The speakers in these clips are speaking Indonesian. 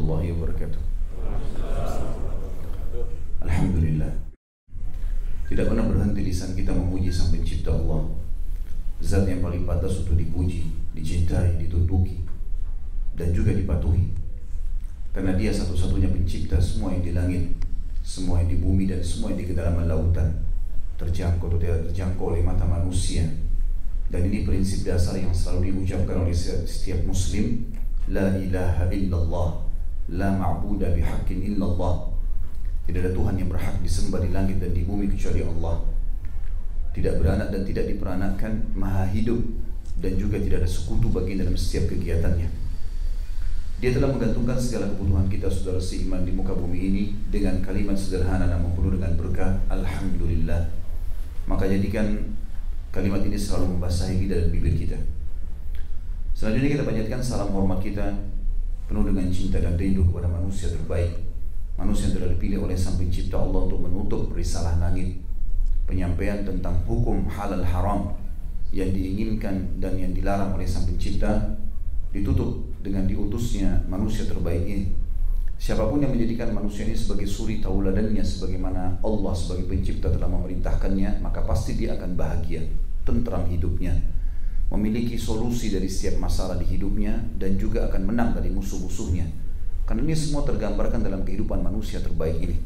warahmatullahi wabarakatuh. Alhamdulillah, tidak pernah berhenti lisan kita memuji Sang Pencipta Allah, Zat yang paling pantas untuk dipuji, dicintai, ditunduki, dan juga dipatuhi. Karena Dia satu-satunya pencipta semua yang di langit, semua yang di bumi, dan semua yang di kedalaman lautan, terjangkau atau tidak terjangkau oleh mata manusia. Dan ini prinsip dasar yang selalu diucapkan oleh setiap muslim. La ilaha illallah, la ma'buda bihaqqin illallah. Tidak ada Tuhan yang berhak disembah di langit dan di bumi kecuali Allah. Tidak beranak dan tidak diperanakkan, maha hidup, dan juga tidak ada sekutu bagi dalam setiap kegiatannya. Dia telah menggantungkan segala kebutuhan kita saudara seiman di muka bumi ini dengan kalimat sederhana namun penuh dengan berkah, Alhamdulillah. Maka jadikan kalimat ini selalu membasahi lidah dan bibir kita. Selanjutnya kita panjatkan salam hormat kita penuh dengan cinta dan rindu kepada manusia terbaik, manusia yang telah dipilih oleh Sang Pencipta Allah untuk menutup risalah langit, penyampaian tentang hukum halal haram yang diinginkan dan yang dilarang oleh Sang Pencipta, ditutup dengan diutusnya manusia terbaik ini. Siapapun yang menjadikan manusia ini sebagai suri tauladannya sebagaimana Allah sebagai pencipta telah memerintahkannya, maka pasti dia akan bahagia, tentram hidupnya, memiliki solusi dari setiap masalah di hidupnya, dan juga akan menang dari musuh-musuhnya. Karena ini semua tergambarkan dalam kehidupan manusia terbaik ini.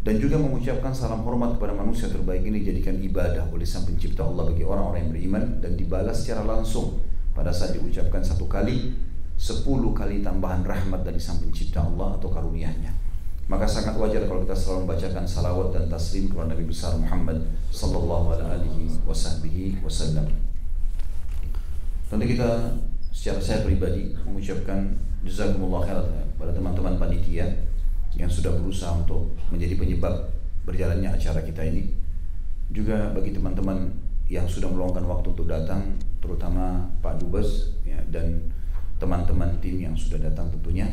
Dan juga mengucapkan salam hormat kepada manusia terbaik ini jadikan ibadah oleh Sang Pencipta Allah bagi orang-orang yang beriman, dan dibalas secara langsung pada saat diucapkan 1 kali, 10 kali tambahan rahmat dari Sang Pencipta Allah atau karunia-Nya. Maka sangat wajar kalau kita selalu membacakan salawat dan taslim kepada Nabi besar Muhammad sallallahu alaihi wasallam. Tentu kita secara saya pribadi mengucapkan jazakumullah khairan pada teman-teman panitia yang sudah berusaha untuk menjadi penyebab berjalannya acara kita ini. Juga bagi teman-teman yang sudah meluangkan waktu untuk datang, terutama Pak Dubes ya, dan teman-teman tim yang sudah datang tentunya.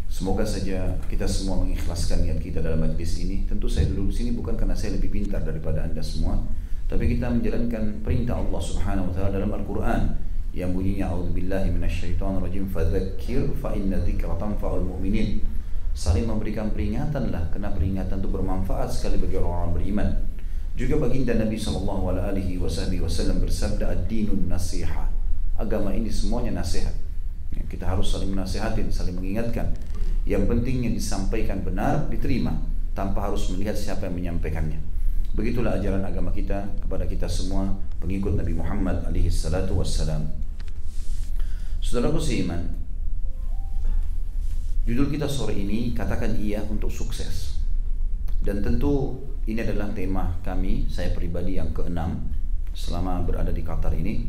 Semoga saja kita semua mengikhlaskan niat kita dalam majlis ini. Tentu saya duduk di sini bukan karena saya lebih pintar daripada Anda semua, tapi kita menjalankan perintah Allah Subhanahu wa taala dalam Al-Qur'an yang bunyinya a'udzubillahi minasyaitonirrajim fadzakir fa inna dzikra tanfa'ul mu'minin. Saling memberikan peringatanlah, karena peringatan itu bermanfaat sekali bagi orang-orang beriman. Juga baginda Nabi sallallahu alaihi wasallam bersabda, ad-dinun nasiha. Agama ini semuanya nasihat. Ya, kita harus saling menasihatin, saling mengingatkan. Yang penting yang disampaikan benar diterima tanpa harus melihat siapa yang menyampaikannya. Begitulah ajaran agama kita kepada kita semua pengikut Nabi Muhammad alaihi salatu wassalam. Saudaraku seiman, judul kita sore ini katakan iya untuk sukses. Dan tentu ini adalah tema kami, saya pribadi yang ke-6 selama berada di Qatar ini.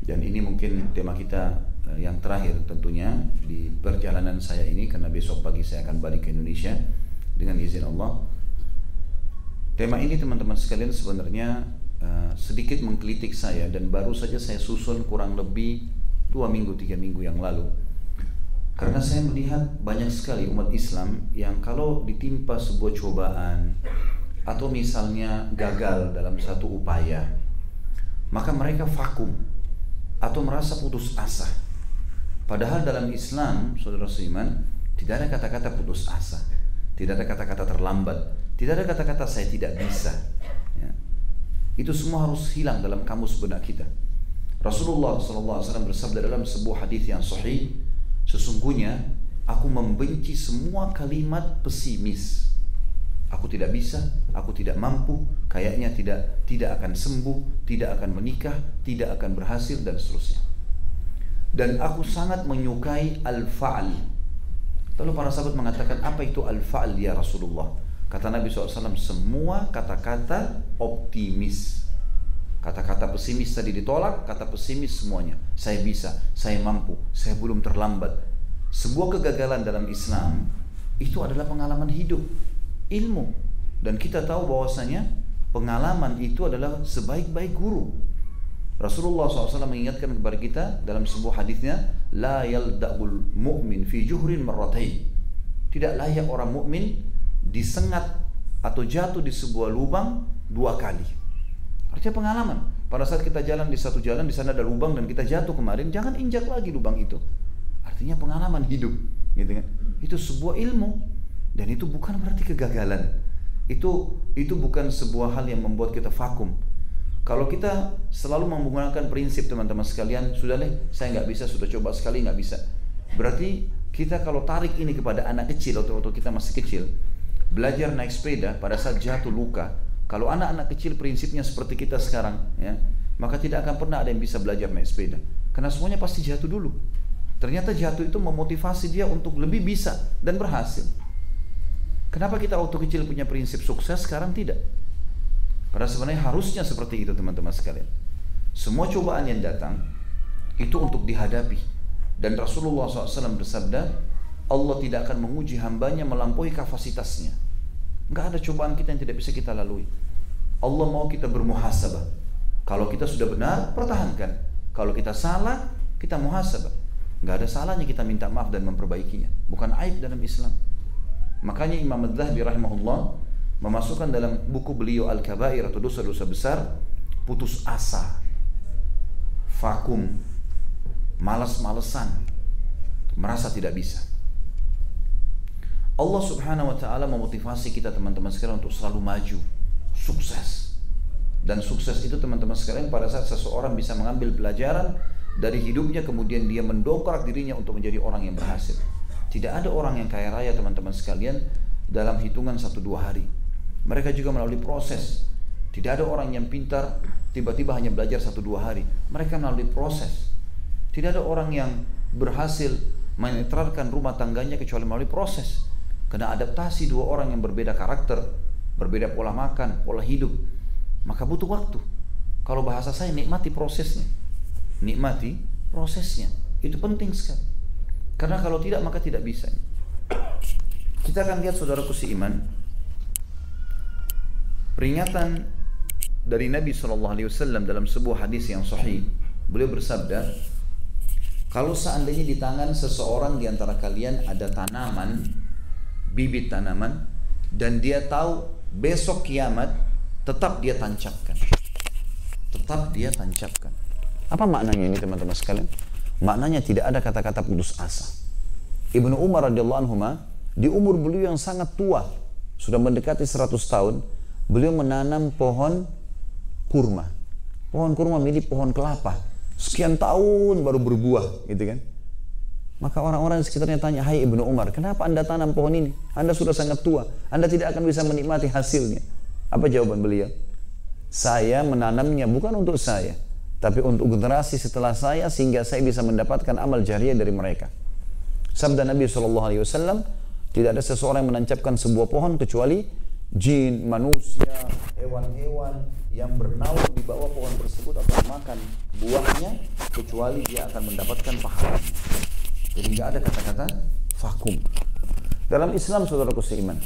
Dan ini mungkin tema kita yang terakhir tentunya di perjalanan saya ini, karena besok pagi saya akan balik ke Indonesia dengan izin Allah. Tema ini teman-teman sekalian sebenarnya sedikit mengkritik saya, dan baru saja saya susun kurang lebih 2 minggu, 3 minggu yang lalu. Karena saya melihat banyak sekali umat Islam yang kalau ditimpa sebuah cobaan atau misalnya gagal dalam satu upaya, maka mereka vakum atau merasa putus asa. Padahal dalam Islam, saudara seiman, tidak ada kata-kata putus asa, tidak ada kata-kata terlambat, tidak ada kata-kata saya tidak bisa ya. Itu semua harus hilang dalam kamus benak kita. Rasulullah SAW bersabda dalam sebuah hadis yang sahih, sesungguhnya aku membenci semua kalimat pesimis. Aku tidak bisa, aku tidak mampu, kayaknya tidak akan sembuh, tidak akan menikah, tidak akan berhasil, dan seterusnya. Dan aku sangat menyukai al-fa'al. Lalu para sahabat mengatakan, apa itu al-fa'al ya Rasulullah? Kata Nabi SAW, semua kata-kata optimis. Kata-kata pesimis tadi ditolak, kata pesimis semuanya. Saya bisa, saya mampu, saya belum terlambat. Sebuah kegagalan dalam Islam itu adalah pengalaman hidup, ilmu. Dan kita tahu bahwasanya pengalaman itu adalah sebaik-baik guru. Rasulullah SAW mengingatkan kepada kita dalam sebuah hadisnya, la yalda'ul mu'min fi juhrin marratain. Tidak layak orang mukmin disengat atau jatuh di sebuah lubang 2 kali. Artinya pengalaman. Pada saat kita jalan di satu jalan, di sana ada lubang dan kita jatuh kemarin, jangan injak lagi lubang itu. Artinya pengalaman hidup. gitu kan? Itu sebuah ilmu dan itu bukan berarti kegagalan. Itu bukan sebuah hal yang membuat kita vakum. Kalau kita selalu menggunakan prinsip teman-teman sekalian, sudah deh, saya nggak bisa, sudah coba sekali nggak bisa. Berarti kita kalau tarik ini kepada anak kecil atau kita masih kecil, belajar naik sepeda pada saat jatuh luka. Kalau anak-anak kecil prinsipnya seperti kita sekarang, ya, maka tidak akan pernah ada yang bisa belajar naik sepeda. Karena semuanya pasti jatuh dulu. Ternyata jatuh itu memotivasi dia untuk lebih bisa dan berhasil. Kenapa kita waktu kecil punya prinsip sukses, sekarang tidak? Padahal sebenarnya harusnya seperti itu teman-teman sekalian. Semua cobaan yang datang itu untuk dihadapi. Dan Rasulullah SAW bersabda, Allah tidak akan menguji hambanya melampaui kapasitasnya. Nggak ada cobaan kita yang tidak bisa kita lalui. Allah mau kita bermuhasabah. Kalau kita sudah benar, pertahankan. Kalau kita salah, kita muhasabah. Nggak ada salahnya kita minta maaf dan memperbaikinya. Bukan aib dalam Islam. Makanya Imam Adz-Dzahabi rahimahullah memasukkan dalam buku beliau Al-Kabair atau dosa-dosa besar, putus asa, vakum, malas-malesan, merasa tidak bisa. Allah Subhanahu wa ta'ala memotivasi kita teman-teman sekalian untuk selalu maju, sukses. Dan sukses itu teman-teman sekalian pada saat seseorang bisa mengambil pelajaran dari hidupnya, kemudian dia mendongkrak dirinya untuk menjadi orang yang berhasil. Tidak ada orang yang kaya raya teman-teman sekalian dalam hitungan 1-2 hari. Mereka juga melalui proses. Tidak ada orang yang pintar tiba-tiba hanya belajar 1-2 hari. Mereka melalui proses. Tidak ada orang yang berhasil menetralkan rumah tangganya kecuali melalui proses. Kena adaptasi dua orang yang berbeda karakter, berbeda pola makan, pola hidup, maka butuh waktu. Kalau bahasa saya, nikmati prosesnya. Nikmati prosesnya. Itu penting sekali. Karena kalau tidak maka tidak bisa. Kita akan lihat saudaraku seiman, peringatan dari Nabi SAW dalam sebuah hadis yang sahih. Beliau bersabda, kalau seandainya di tangan seseorang di antara kalian ada tanaman, bibit tanaman, dan dia tahu besok kiamat, tetap dia tancapkan. Tetap dia tancapkan. Apa maknanya ini teman-teman sekalian? Maknanya tidak ada kata-kata putus asa. Ibnu Umar radhiyallahu anhu di umur beliau yang sangat tua, sudah mendekati 100 tahun, beliau menanam pohon kurma. Pohon kurma mirip pohon kelapa. Sekian tahun baru berbuah, gitu kan? Maka orang-orang di sekitarnya tanya, "Hai Ibnu Umar, kenapa Anda tanam pohon ini? Anda sudah sangat tua. Anda tidak akan bisa menikmati hasilnya." Apa jawaban beliau? "Saya menanamnya bukan untuk saya, tapi untuk generasi setelah saya sehingga saya bisa mendapatkan amal jariah dari mereka." Sabda Nabi SAW, tidak ada seseorang yang menancapkan sebuah pohon kecuali jin, manusia, hewan-hewan yang bernaung di bawah pohon tersebut atau makan buahnya, kecuali dia akan mendapatkan pahala. Jadi tidak ada kata-kata vakum. Dalam Islam saudaraku seiman,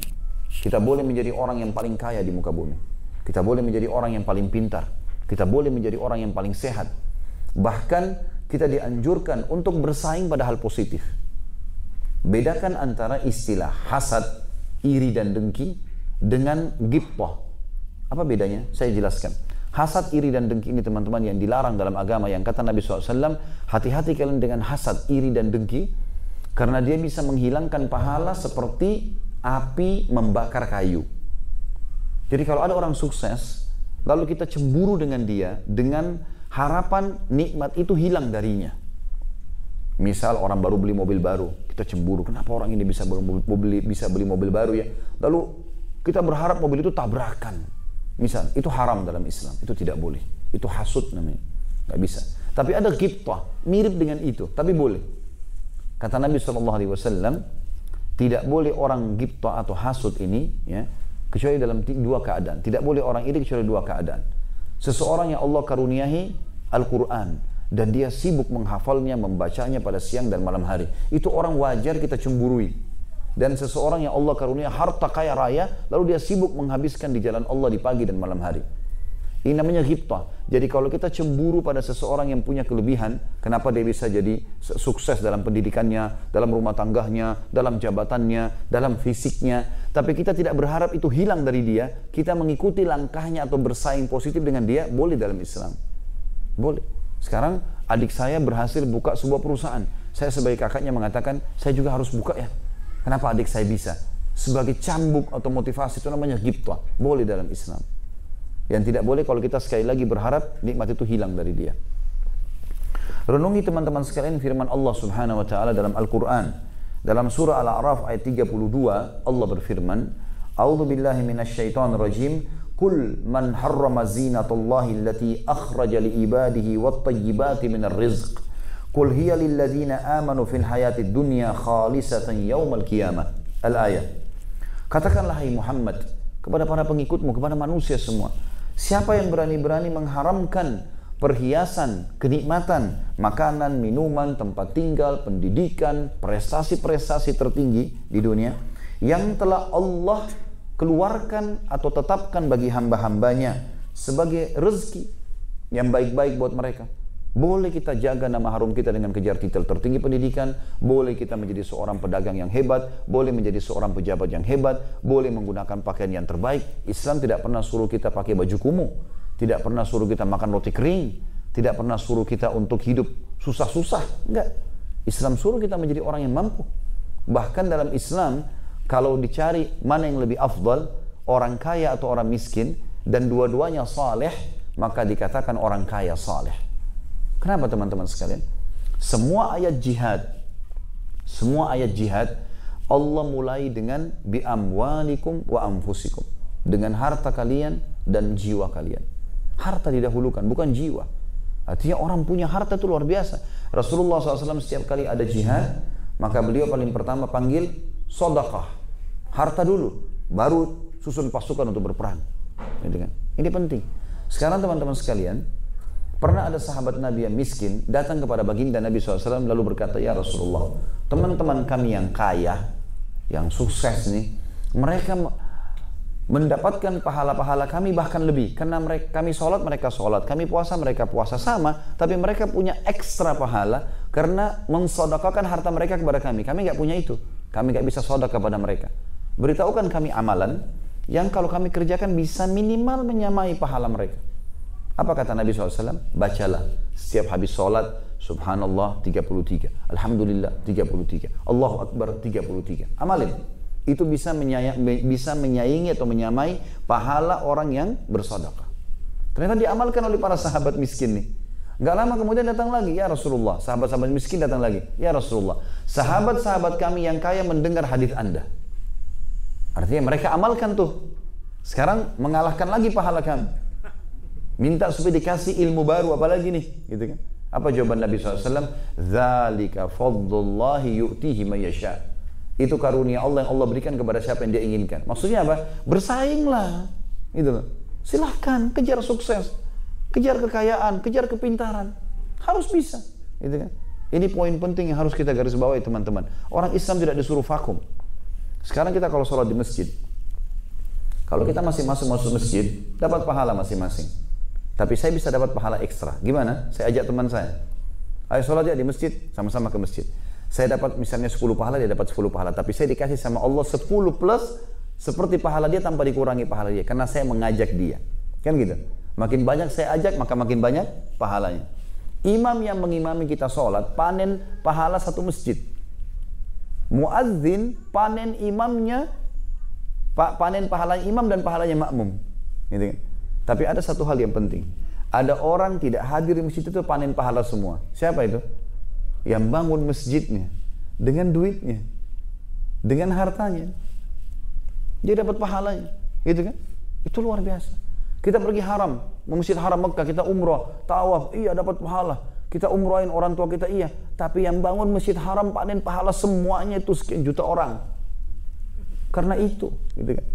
kita boleh menjadi orang yang paling kaya di muka bumi. Kita boleh menjadi orang yang paling pintar. Kita boleh menjadi orang yang paling sehat. Bahkan kita dianjurkan untuk bersaing pada hal positif. Bedakan antara istilah hasad, iri dan dengki dengan ghibthah. Apa bedanya? Saya jelaskan. Hasad, iri dan dengki ini teman-teman yang dilarang dalam agama, yang kata Nabi SAW, hati-hati kalian dengan hasad, iri dan dengki, karena dia bisa menghilangkan pahala seperti api membakar kayu. Jadi kalau ada orang sukses, lalu kita cemburu dengan dia, dengan harapan nikmat itu hilang darinya. Misal orang baru beli mobil baru, kita cemburu, kenapa orang ini bisa beli mobil baru ya? Lalu kita berharap mobil itu tabrakan. Misal, itu haram dalam Islam, itu tidak boleh. Itu hasud namanya, nggak bisa. Tapi ada ghibthah, mirip dengan itu, tapi boleh. Kata Nabi SAW, tidak boleh orang ghibthah atau hasud ini, ya, kecuali dalam 2 keadaan. Tidak boleh orang iri kecuali 2 keadaan. Seseorang yang Allah karuniahi Al-Quran, dan dia sibuk menghafalnya, membacanya pada siang dan malam hari. Itu orang wajar kita cemburui. Dan seseorang yang Allah karunia harta kaya raya, lalu dia sibuk menghabiskan di jalan Allah di pagi dan malam hari. Ini namanya ghibthah. Jadi kalau kita cemburu pada seseorang yang punya kelebihan, kenapa dia bisa jadi sukses dalam pendidikannya, dalam rumah tangganya, dalam jabatannya, dalam fisiknya, tapi kita tidak berharap itu hilang dari dia, kita mengikuti langkahnya atau bersaing positif dengan dia, boleh dalam Islam. Boleh. Sekarang adik saya berhasil buka sebuah perusahaan. Saya sebagai kakaknya mengatakan, saya juga harus buka ya. Kenapa adik saya bisa? Sebagai cambuk atau motivasi, itu namanya ghibtah. Boleh dalam Islam. Yang tidak boleh kalau kita sekali lagi berharap nikmat itu hilang dari dia. Renungi teman-teman sekalian firman Allah Subhanahu wa taala dalam Al-Qur'an. Dalam surah Al-A'raf ayat 32, Allah berfirman, "A'udzu billahi minasyaitonir rajim. Qul man harrama zinatallahi allati akhraja li ibadihi wat-tayyibati minar rizq. Qul hiya lil ladzina amanu fil hayatid dunya khalisatan yaumal qiyamah." Al-ayat. Katakanlah hai Muhammad kepada para pengikutmu, kepada manusia semua, siapa yang berani-berani mengharamkan perhiasan, kenikmatan, makanan, minuman, tempat tinggal, pendidikan, prestasi-prestasi tertinggi di dunia yang telah Allah keluarkan atau tetapkan bagi hamba-hambanya sebagai rezeki yang baik-baik buat mereka. Boleh kita jaga nama harum kita dengan kejar titel tertinggi pendidikan, boleh kita menjadi seorang pedagang yang hebat, boleh menjadi seorang pejabat yang hebat, boleh menggunakan pakaian yang terbaik. Islam tidak pernah suruh kita pakai baju kumuh, tidak pernah suruh kita makan roti kering, tidak pernah suruh kita untuk hidup susah-susah, enggak. Islam suruh kita menjadi orang yang mampu. Bahkan dalam Islam, kalau dicari mana yang lebih afdal, orang kaya atau orang miskin, dan dua-duanya saleh, maka dikatakan orang kaya saleh. Kenapa teman-teman sekalian? Semua ayat jihad, Allah mulai dengan bi amwalikum wa anfusikum, dengan harta kalian dan jiwa kalian. Harta didahulukan, bukan jiwa. Artinya orang punya harta itu luar biasa. Rasulullah SAW setiap kali ada jihad, maka beliau paling pertama panggil sedekah, harta dulu, baru susun pasukan untuk berperang. Ini penting. Sekarang teman-teman sekalian, pernah ada sahabat Nabi yang miskin datang kepada baginda Nabi SAW lalu berkata, "Ya Rasulullah, teman-teman kami yang kaya, yang sukses nih, mereka mendapatkan pahala-pahala kami bahkan lebih. Karena kami sholat, mereka sholat, kami puasa, mereka puasa, sama. Tapi mereka punya ekstra pahala karena mensodakakan harta mereka kepada kami. Kami nggak punya itu. Kami nggak bisa sodakah kepada mereka. Beritahukan kami amalan yang kalau kami kerjakan bisa minimal menyamai pahala mereka." Apa kata Nabi SAW? Bacalah setiap habis sholat, Subhanallah 33, Alhamdulillah 33, Allahu Akbar 33. Amalin. Itu bisa menyaingi atau menyamai pahala orang yang bersedekah. Ternyata diamalkan oleh para sahabat miskin nih. Gak lama kemudian datang lagi, "Ya Rasulullah," sahabat-sahabat miskin datang lagi, "Ya Rasulullah, sahabat-sahabat kami yang kaya mendengar hadis Anda." Artinya mereka amalkan tuh. Sekarang mengalahkan lagi pahala kami. Minta supaya dikasih ilmu baru, apalagi nih, gitu kan? Apa jawaban Nabi SAW? "Dzalika fadlullahi yu'tihi may yasha." Itu karunia Allah yang Allah berikan kepada siapa yang dia inginkan. Maksudnya apa? Bersainglah, gitu loh. Silahkan kejar sukses, kejar kekayaan, kejar kepintaran, harus bisa, gitu kan? Ini poin penting yang harus kita garis bawahi teman-teman. Orang Islam tidak disuruh vakum. Sekarang kita kalau sholat di masjid, kalau kita masih masuk masjid, dapat pahala masing-masing. Tapi saya bisa dapat pahala ekstra. Gimana? Saya ajak teman saya, "Ayo sholat ya di masjid, sama-sama ke masjid." Saya dapat misalnya 10 pahala, dia dapat 10 pahala. Tapi saya dikasih sama Allah 10 plus seperti pahala dia tanpa dikurangi pahala dia. Karena saya mengajak dia. Kan gitu. Makin banyak saya ajak, maka makin banyak pahalanya. Imam yang mengimami kita sholat, panen pahala satu masjid. Muadzin panen imamnya, panen pahalanya imam dan pahalanya makmum. Gitu kan? Tapi ada satu hal yang penting. Ada orang tidak hadir di masjid itu panen pahala semua. Siapa itu? Yang bangun masjidnya dengan duitnya, dengan hartanya. Dia dapat pahalanya. Gitu kan? Itu luar biasa. Kita pergi haram, Masjid Haram Mekah, kita umrah, tawaf, iya dapat pahala. Kita umrahin orang tua kita, iya. Tapi yang bangun Masjid Haram panen pahala semuanya itu sekian juta orang. Karena itu, gitu kan?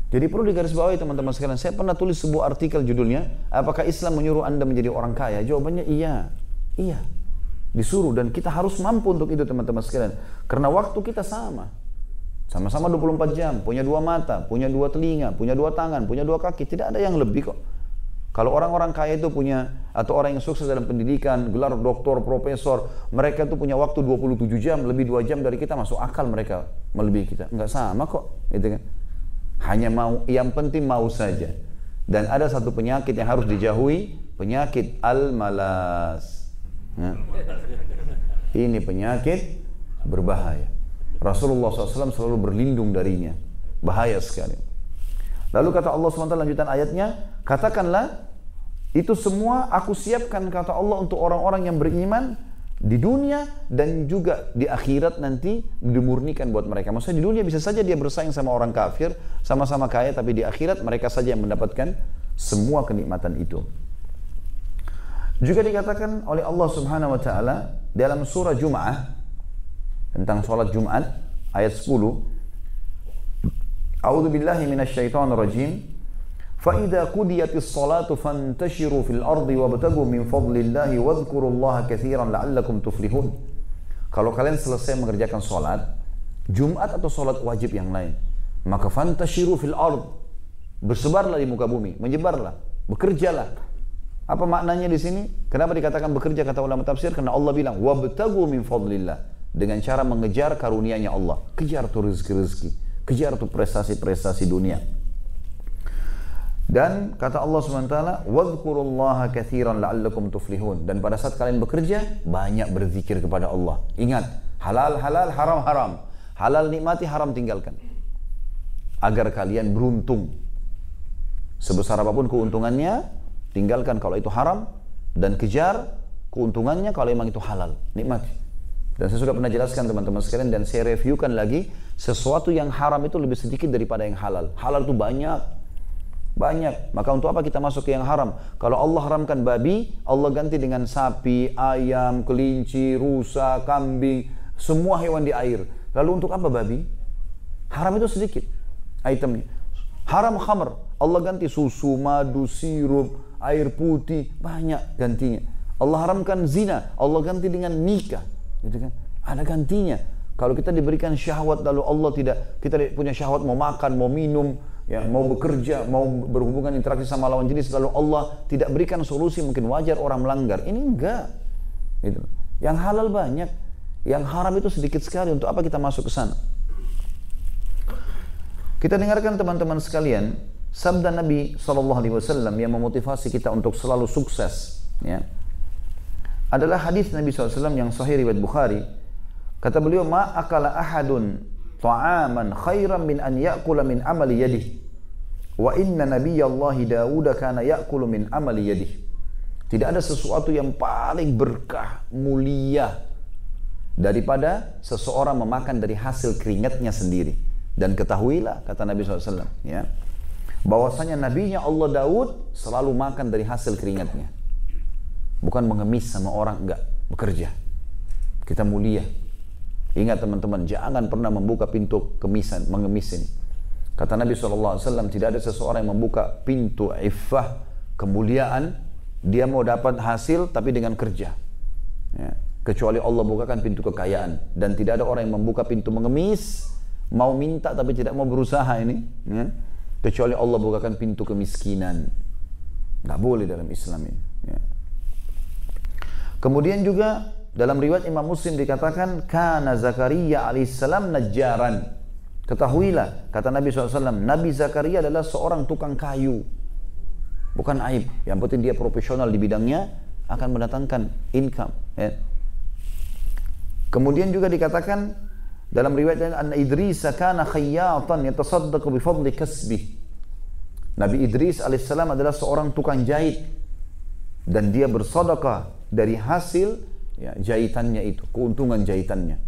Jadi perlu digarisbawahi teman-teman sekalian. Saya pernah tulis sebuah artikel judulnya, "Apakah Islam menyuruh Anda menjadi orang kaya?" Jawabannya iya. Iya. Disuruh, dan kita harus mampu untuk itu teman-teman sekalian. Karena waktu kita sama. Sama-sama 24 jam, punya 2 mata, punya 2 telinga, punya 2 tangan, punya 2 kaki, tidak ada yang lebih kok. Kalau orang-orang kaya itu punya, atau orang yang sukses dalam pendidikan, gelar doktor, profesor, mereka itu punya waktu 27 jam, lebih 2 jam dari kita, masuk akal mereka melebihi kita. Enggak sama kok, gitu kan. Hanya mau, yang penting mau saja. Dan ada satu penyakit yang harus dijauhi, penyakit al-malas. Nah, Ini penyakit berbahaya. Rasulullah SAW selalu berlindung darinya. Bahaya sekali. Lalu kata Allah SWT lanjutan ayatnya, katakanlah itu semua aku siapkan, kata Allah, untuk orang-orang yang beriman di dunia dan juga di akhirat nanti dimurnikan buat mereka. Maksudnya di dunia bisa saja dia bersaing sama orang kafir, sama-sama kaya, tapi di akhirat mereka saja yang mendapatkan semua kenikmatan itu. Juga dikatakan oleh Allah Subhanahu wa taala dalam surah Jum'ah tentang salat Jumat ayat 10, A'udzu billahi minasyaitonir rajim. Fa idza qudiyatis salatu fantashiru fil ardi wabtagu min fadlillahi wadhkurullaha katsiran la'allakum tuflihun. Kalau kalian selesai mengerjakan salat Jumat atau salat wajib yang lain, maka fantashiru fil ard, bersebarlah di muka bumi, menyebarlah, bekerjalah. Apa maknanya di sini? Kenapa dikatakan bekerja, kata ulama tafsir? Karena Allah bilang wabtagu min fadlillah, dengan cara mengejar karunia-Nya Allah. Kejar tuh rezeki-rezeki, kejar tuh prestasi-prestasi dunia. Dan kata Allah SWT, wadhkurullaha katsiran la'allakum tuflihun. Dan pada saat kalian bekerja, banyak berzikir kepada Allah. Ingat, halal halal, haram haram. Halal nikmati, haram tinggalkan. Agar kalian beruntung. Sebesar apapun keuntungannya, tinggalkan kalau itu haram, dan kejar keuntungannya kalau memang itu halal. Nikmati. Dan saya sudah pernah jelaskan teman-teman sekalian, dan saya reviewkan lagi, sesuatu yang haram itu lebih sedikit daripada yang halal. Halal itu banyak. Maka untuk apa kita masuk ke yang haram? Kalau Allah haramkan babi, Allah ganti dengan sapi, ayam, kelinci, rusa, kambing, semua hewan di air. Lalu untuk apa babi? Haram itu sedikit itemnya. Haram khamr, Allah ganti susu, madu, sirup, air putih, banyak gantinya. Allah haramkan zina, Allah ganti dengan nikah, gitu kan? Ada gantinya. Kalau kita diberikan syahwat lalu Allah tidak, kita punya syahwat mau makan, mau minum, ya, mau bekerja, mau berhubungan interaksi sama lawan jenis, lalu Allah tidak berikan solusi, mungkin wajar orang melanggar. Ini enggak. Gitu. Yang halal banyak, yang haram itu sedikit sekali. Untuk apa kita masuk ke sana? Kita dengarkan teman-teman sekalian sabda Nabi SAW yang memotivasi kita untuk selalu sukses. Ya. Adalah hadis Nabi SAW yang sahih riwayat Bukhari. Kata beliau, ma akala ahadun ta'aman khairan min an ya'kula min amali yadihi. Wa inna nabiyallahi Dawud kana ya'kulu min amali yadihi. Tidak ada sesuatu yang paling berkah, mulia daripada seseorang memakan dari hasil keringatnya sendiri. Dan ketahuilah, kata Nabi SAW, ya, bahwasanya nabinya Allah Daud selalu makan dari hasil keringatnya. Bukan mengemis sama orang, enggak, bekerja. Kita mulia. Ingat teman-teman, jangan pernah membuka pintu kemisan, mengemis ini. Kata Nabi SAW, tidak ada seseorang yang membuka pintu iffah, kemuliaan, dia mau dapat hasil tapi dengan kerja. Ya. Kecuali Allah bukakan pintu kekayaan. Dan tidak ada orang yang membuka pintu mengemis, mau minta tapi tidak mau berusaha ini. Ya. Kecuali Allah bukakan pintu kemiskinan. Nggak boleh dalam Islam ini. Ya. Kemudian juga dalam riwayat Imam Muslim dikatakan, kana Zakaria alaihissalam najjaran. Ketahuilah, kata Nabi SAW, Nabi Zakaria adalah seorang tukang kayu. Bukan aib, yang penting dia profesional di bidangnya, akan mendatangkan income. Ya. Kemudian juga dikatakan dalam riwayat lain, an Idris kana khayyatan yatasaddaqu bi fadli kasbih. Nabi Idris alaihissalam adalah seorang tukang jahit, dan dia bersedekah dari hasil, ya, jahitannya itu, keuntungan jahitannya.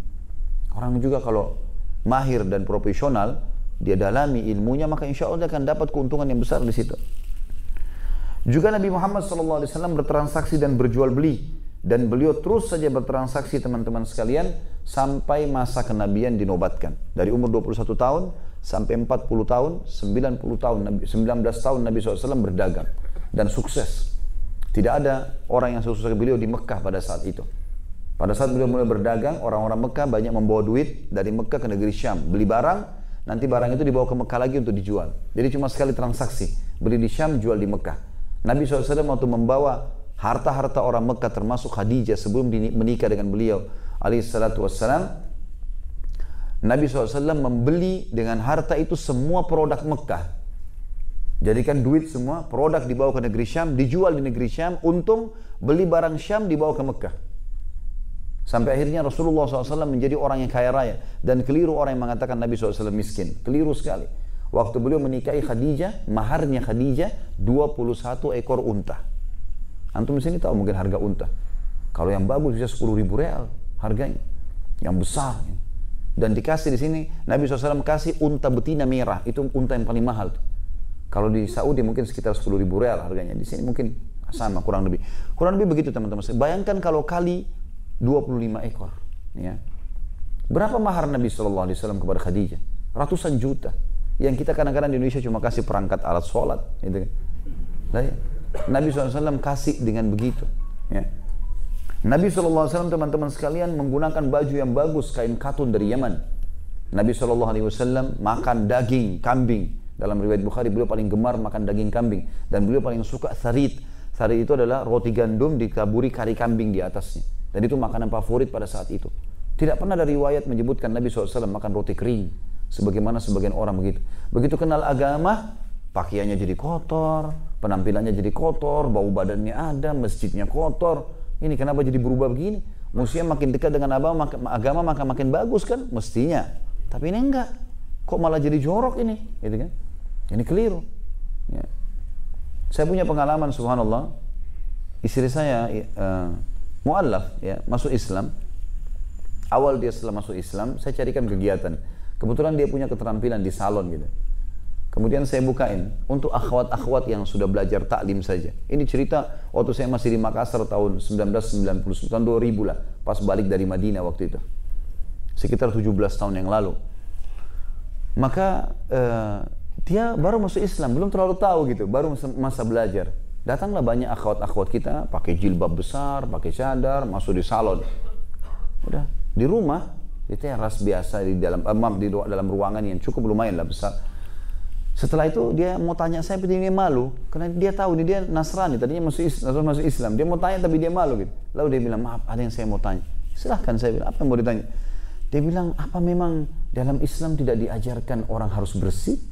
Orang juga kalau mahir dan profesional, dia dalami ilmunya, maka insya Allah dia akan dapat keuntungan yang besar di situ. Juga Nabi Muhammad SAW bertransaksi dan berjual beli, dan beliau terus saja bertransaksi teman-teman sekalian sampai masa kenabian dinobatkan. Dari umur 21 tahun sampai 40 tahun, 19 tahun Nabi SAW berdagang dan sukses. Tidak ada orang yang sukses beliau di Mekah pada saat itu. Pada saat beliau mulai berdagang, orang-orang Mekah banyak membawa duit dari Mekah ke negeri Syam. Beli barang, nanti barang itu dibawa ke Mekah lagi untuk dijual. Jadi cuma sekali transaksi. Beli di Syam, jual di Mekah. Nabi SAW waktu membawa harta-harta orang Mekah termasuk Khadijah sebelum menikah dengan beliau alaihissalatu wassalam, Nabi SAW membeli dengan harta itu semua produk Mekah. Jadikan duit semua, produk dibawa ke negeri Syam, dijual di negeri Syam, untung beli barang Syam dibawa ke Mekah. Sampai akhirnya Rasulullah SAW menjadi orang yang kaya raya. Dan keliru orang yang mengatakan Nabi SAW miskin. Keliru sekali. Waktu beliau menikahi Khadijah, maharnya Khadijah 21 ekor unta. Antum di sini tahu mungkin harga unta. Kalau yang bagus bisa 10.000 real harganya. Yang besar. Dan dikasih di sini, Nabi SAW kasih unta betina merah. Itu unta yang paling mahal. Kalau di Saudi mungkin sekitar 10.000 real harganya. Di sini mungkin sama, kurang lebih. Kurang lebih begitu teman-teman. Bayangkan kalau kali 25 ekor. Ya. Berapa mahar Nabi SAW kepada Khadijah? Ratusan juta. Yang kita kadang-kadang di Indonesia cuma kasih perangkat alat sholat. Gitu kan. Nabi SAW kasih dengan begitu. Ya. Nabi SAW teman-teman sekalian menggunakan baju yang bagus, kain katun dari Yaman. Nabi SAW makan daging kambing. Dalam riwayat Bukhari beliau paling gemar makan daging kambing. Dan beliau paling suka tharid. Tharid itu adalah roti gandum ditaburi kari kambing di atasnya. Dan itu makanan favorit pada saat itu. Tidak pernah ada riwayat menyebutkan Nabi SAW makan roti kering. Sebagaimana sebagian orang begitu. Begitu kenal agama, pakaiannya jadi kotor, penampilannya jadi kotor, bau badannya ada, masjidnya kotor. Ini kenapa jadi berubah begini? Mestinya makin dekat dengan agama maka makin bagus kan? Mestinya. Tapi ini enggak. Kok malah jadi jorok ini? Gitu kan? Ini keliru. Ya. Saya punya pengalaman, subhanallah. Istri saya mu'allaf, ya, masuk Islam. Awal dia setelah masuk Islam, saya carikan kegiatan. Kebetulan dia punya keterampilan di salon gitu. Kemudian saya bukain untuk akhwat-akhwat yang sudah belajar taklim saja. Ini cerita waktu saya masih di Makassar tahun 1990, tahun 2000 lah. Pas balik dari Madinah waktu itu. Sekitar 17 tahun yang lalu. Maka dia baru masuk Islam, belum terlalu tahu gitu, baru masa belajar. Datanglah banyak akhwat-akhwat kita pakai jilbab besar, pakai cadar, masuk di salon. Udah di rumah, di teras biasa di dalam dalam ruangan yang cukup lumayan lah besar. Setelah itu dia mau tanya saya, tapi dia malu karena dia tahu ini dia Nasrani, tadinya masuk Islam. Dia mau tanya tapi dia malu gitu. Lalu dia bilang, maaf, ada yang saya mau tanya. Silahkan, saya bilang, apa yang mau ditanya? Dia bilang, apa memang dalam Islam tidak diajarkan orang harus bersih?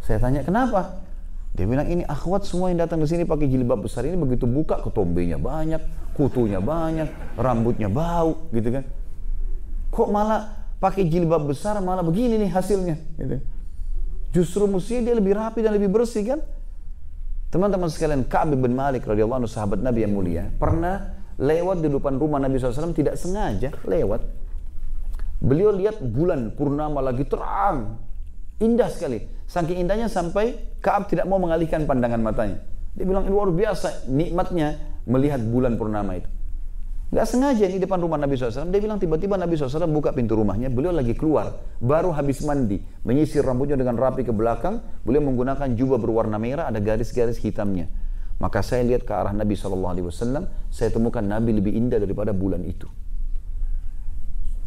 Saya tanya, kenapa? Dia bilang, ini akhwat semua yang datang ke sini pakai jilbab besar ini begitu buka ketombenya banyak, kutunya banyak, rambutnya bau, gitu kan? Kok malah pakai jilbab besar malah begini nih hasilnya, gitu. Justru mestinya dia lebih rapi dan lebih bersih kan? Teman-teman sekalian, Ka'ab bin Malik radhiyallahu anhu, sahabat Nabi yang mulia, pernah lewat di depan rumah Nabi SAW, tidak sengaja lewat. Beliau lihat bulan purnama lagi terang, indah sekali. Saking indahnya sampai Ka'ab tidak mau mengalihkan pandangan matanya. Dia bilang, luar biasa nikmatnya melihat bulan purnama itu. Gak sengaja di depan rumah Nabi SAW. Dia bilang tiba-tiba Nabi SAW buka pintu rumahnya. Beliau lagi keluar, baru habis mandi, menyisir rambutnya dengan rapi ke belakang. Beliau menggunakan jubah berwarna merah, ada garis-garis hitamnya. Maka saya lihat ke arah Nabi SAW. Saya temukan Nabi lebih indah daripada bulan itu.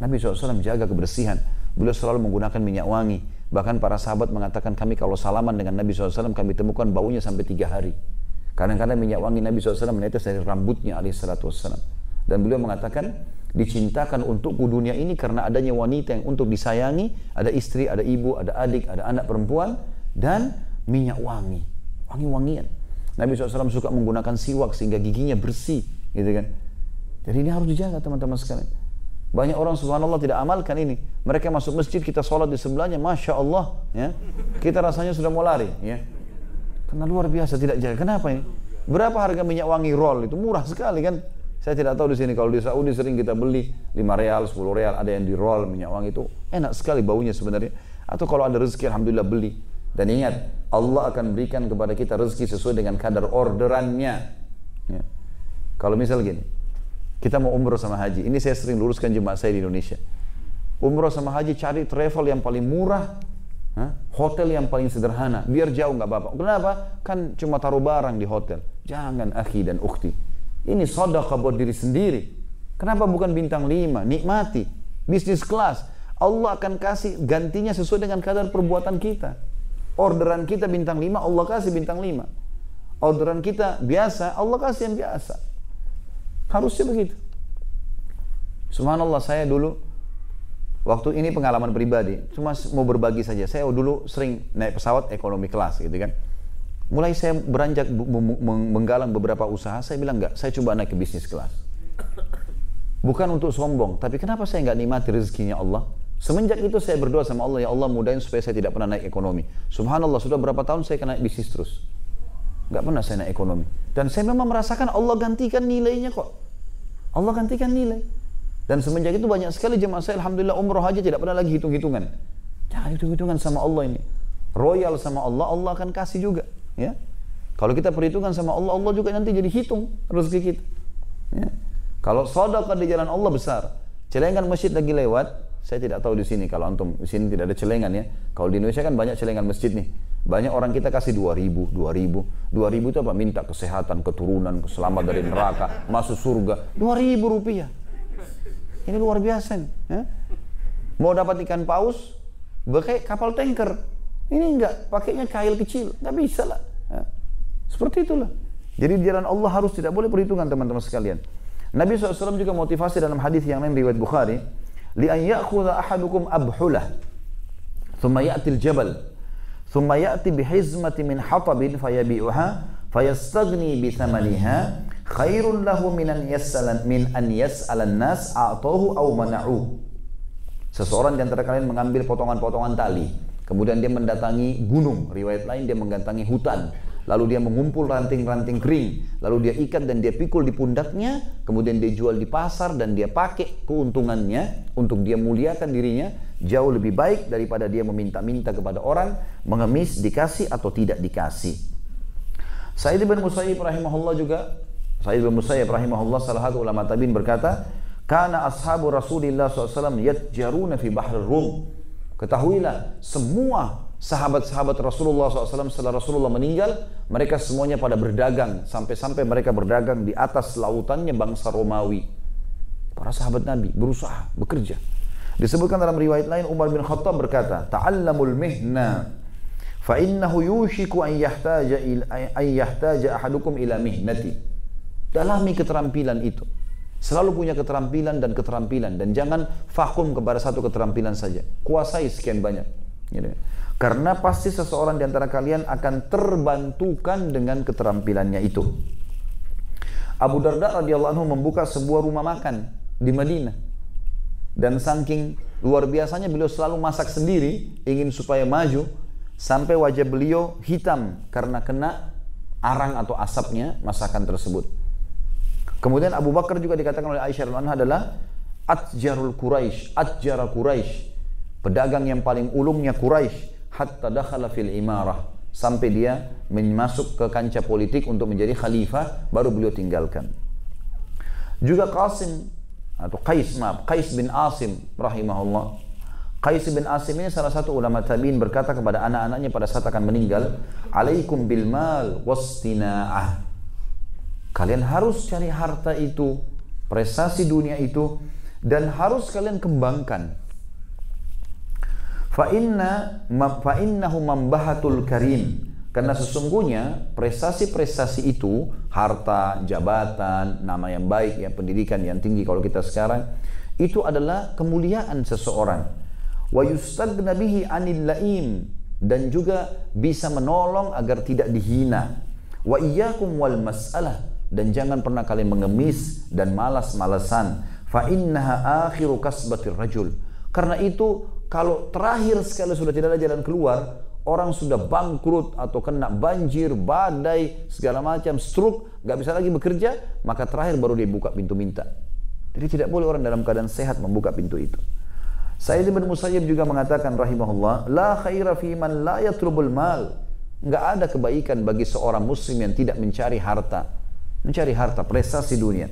Nabi SAW jaga kebersihan. Beliau selalu menggunakan minyak wangi. Bahkan para sahabat mengatakan, kami kalau salaman dengan Nabi SAW, kami temukan baunya sampai 3 hari. Kadang-kadang minyak wangi Nabi SAW menetes dari rambutnya alaihissalam. Dan beliau mengatakan, dicintakan untukku dunia ini karena adanya wanita yang untuk disayangi, ada istri, ada ibu, ada adik, ada anak perempuan, dan minyak wangi, wangi-wangian. Nabi SAW suka menggunakan siwak sehingga giginya bersih, gitu kan. Jadi ini harus dijaga teman-teman sekalian. Banyak orang subhanallah tidak amalkan ini. Mereka masuk masjid, kita sholat di sebelahnya, Masya Allah, ya. Kita rasanya sudah mau lari, ya. Karena luar biasa tidak jaga. Kenapa ini? Berapa harga minyak wangi roll itu? Murah sekali kan. Saya tidak tahu di sini, kalau di Saudi sering kita beli 5 real, 10 real, ada yang di roll minyak wangi itu enak sekali baunya sebenarnya. Atau kalau ada rezeki alhamdulillah beli. Dan ingat, Allah akan berikan kepada kita rezeki sesuai dengan kadar orderannya. Ya. Kalau misal gini, kita mau umroh sama haji, ini saya sering luruskan jemaah saya di Indonesia. Umroh sama haji cari travel yang paling murah, hotel yang paling sederhana, biar jauh nggak apa-apa. Kenapa? Kan cuma taruh barang di hotel. Jangan akhi dan ukhti. Ini sedekah buat diri sendiri. Kenapa bukan bintang 5? Nikmati. Bisnis kelas. Allah akan kasih gantinya sesuai dengan kadar perbuatan kita. Orderan kita bintang 5, Allah kasih bintang 5. Orderan kita biasa, Allah kasih yang biasa. Harusnya begitu. Subhanallah, saya dulu, waktu ini pengalaman pribadi, cuma mau berbagi saja. Saya dulu sering naik pesawat ekonomi kelas gitu kan. Mulai saya beranjak menggalang beberapa usaha, saya bilang enggak, saya coba naik ke bisnis kelas. Bukan untuk sombong, tapi kenapa saya nggak nikmati rezekinya Allah? Semenjak itu saya berdoa sama Allah, ya Allah mudahin supaya saya tidak pernah naik ekonomi. Subhanallah, sudah berapa tahun saya kena bisnis terus. Nggak pernah saya naik ekonomi. Dan saya memang merasakan Allah gantikan nilainya kok. Allah gantikan nilai. Dan semenjak itu banyak sekali jemaah saya, alhamdulillah umroh haji tidak pernah lagi hitung-hitungan. Jangan hitung-hitungan sama Allah ini. Royal sama Allah, Allah akan kasih juga. Ya. Kalau kita perhitungan sama Allah, Allah juga nanti jadi hitung rezeki kita. Ya. Kalau sedekah di jalan Allah besar. Celengan masjid lagi lewat, saya tidak tahu di sini, kalau antum di sini tidak ada celengan ya. Kalau di Indonesia kan banyak celengan masjid nih. Banyak orang kita kasih 2.000 itu apa? Minta kesehatan, keturunan, selamat dari neraka, masuk surga. 2.000 rupiah. Ini luar biasa nih. Ya? Mau dapat ikan paus, pakai kapal tanker. Ini enggak, pakainya kail kecil. Enggak bisa lah. Ya. Seperti itulah. Jadi di jalan Allah harus tidak boleh perhitungan teman-teman sekalian. Nabi SAW juga motivasi dalam hadis yang lain riwayat Bukhari, li an ya'khudha ahadukum abhulah thumma ya'ti al-jabal thumma ya'ti bihizmati min hatabin fayabi'uha fayastaghni bi thamaniha khairun lahu min an yas'ala an-nas a'tahu aw mana'u. Seseorang di antara kalian mengambil potongan-potongan tali, kemudian dia mendatangi gunung, riwayat lain dia mendatangi hutan, lalu dia mengumpul ranting-ranting kering, lalu dia ikat dan dia pikul di pundaknya, kemudian dia jual di pasar dan dia pakai keuntungannya untuk dia muliakan dirinya, jauh lebih baik daripada dia meminta-minta kepada orang, mengemis dikasih atau tidak dikasih. Sa'id bin Musayyib rahimahullah salah satu ulama tabi'in berkata, kana ashabu Rasulillah SAW yatjaruna fi bahr Rum. Ketahuilah semua sahabat-sahabat Rasulullah SAW setelah Rasulullah meninggal, mereka semuanya pada berdagang, sampai-sampai mereka berdagang di atas lautannya bangsa Romawi. Para sahabat Nabi berusaha, bekerja. Disebutkan dalam riwayat lain, Umar bin Khattab berkata, ta'allamul mihna, fa innahu yushiku an yahtaja ahadukum ila mihnati. Dalami keterampilan itu. Selalu punya keterampilan, dan jangan vakum kepada satu keterampilan saja. Kuasai sekian banyak. Gitu. Karena pasti seseorang di antara kalian akan terbantukan dengan keterampilannya itu. Abu Darda radhiyallahu anhu membuka sebuah rumah makan di Madinah. Dan saking luar biasanya beliau selalu masak sendiri, ingin supaya maju, sampai wajah beliau hitam karena kena arang atau asapnya masakan tersebut. Kemudian Abu Bakar juga dikatakan oleh Aisyah radhiyallahu anha adalah atjarul Quraisy, atjara Quraisy, pedagang yang paling ulungnya Quraisy, hatta dakhala fil imarah, sampai dia masuk ke kancah politik untuk menjadi khalifah, baru beliau tinggalkan. Juga Qais bin Asim rahimahullah. Qais bin Asim ini salah satu ulama tabi'in berkata kepada anak-anaknya pada saat akan meninggal, alaikum bil mal wastina'ah. Kalian harus cari harta itu, prestasi dunia itu, dan harus kalian kembangkan. Fa'innahu mambahatul karim. Karena sesungguhnya prestasi-prestasi itu, harta, jabatan, nama yang baik, yang pendidikan yang tinggi kalau kita sekarang, itu adalah kemuliaan seseorang. Wa yustagna bihi 'anil la'im, dan juga bisa menolong agar tidak dihina. Wa iyyakum wal mas'alah, dan jangan pernah kalian mengemis dan malas-malasan. Fa innaha akhiru kasbatir rajul. Karena itu kalau terakhir sekali sudah tidak ada jalan keluar, orang sudah bangkrut atau kena banjir, badai, segala macam, stroke, nggak bisa lagi bekerja, maka terakhir baru dia buka pintu minta. Jadi tidak boleh orang dalam keadaan sehat membuka pintu itu. Sa'id bin Musayyib juga mengatakan rahimahullah, la khaira fi man la yatlubul mal. Nggak ada kebaikan bagi seorang muslim yang tidak mencari harta. Mencari harta, prestasi dunia.